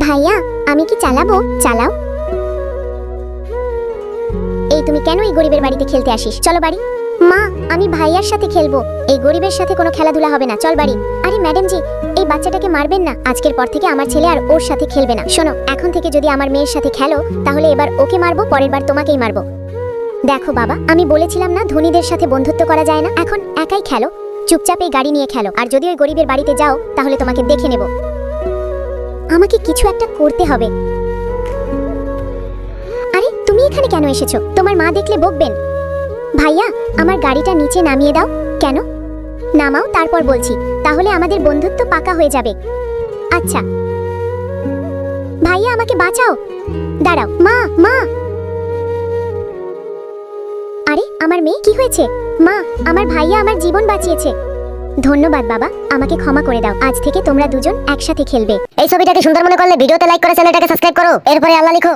ভাইয়া আমি কি চালাবো? চালাও। এই তুমি কেন এই গরিবের বাড়িতে খেলতে আসিস? চলো বাড়ি। মা আমি ভাইয়ার সাথে খেলবো, এই গরিবের সাথে কোনো খেলাধুলা হবে না, চল বাড়ি। আরে ম্যাডাম জি, এই বাচ্চাটাকে মারবেন না, আজকের পর থেকে আমার ছেলে আর ওর সাথে খেলবে না। শোনো, এখন থেকে যদি আমার মেয়ের সাথে খেলো তাহলে এবার ওকে মারবো, পরের বার তোমাকেই মারবো। দেখো বাবা, আমি বলেছিলাম না ধনীদের সাথে বন্ধুত্ব করা যায় না। এখন একাই খেলো, চুপচাপ এই গাড়ি নিয়ে খেলো, আর যদি ওই গরিবের বাড়িতে যাও তাহলে তোমাকে দেখে নেব। আমাকে কিছু একটা করতে হবে। আরে তুমি এখানে কেন এসেছো? তোমার মা দেখলে বকবেন। ভাইয়া আমার গাড়িটা নিচে নামিয়ে দাও। কেন? নামাও, তারপর বলছি, তাহলে আমাদের বন্ধুত্ব পাকা হয়ে যাবে। আচ্ছা ভাইয়া আমাকে বাঁচাও। দাঁড়াও মা, মা। আরে আমার মেয়ে, কি হয়েছে? মা আমার ভাইয়া আমার জীবন বাঁচিয়েছে। ধন্যবাদ বাবা, আমাকে ক্ষমা করে দাও। আজ থেকে তোমরা দুজন একসাথে খেলবে। এই ছবিটাকে সুন্দর মনে করলে ভিডিওতে লাইক করে চ্যানেলটাকে সাবস্ক্রাইব করো, এরপরে আল্লাহ লিখো।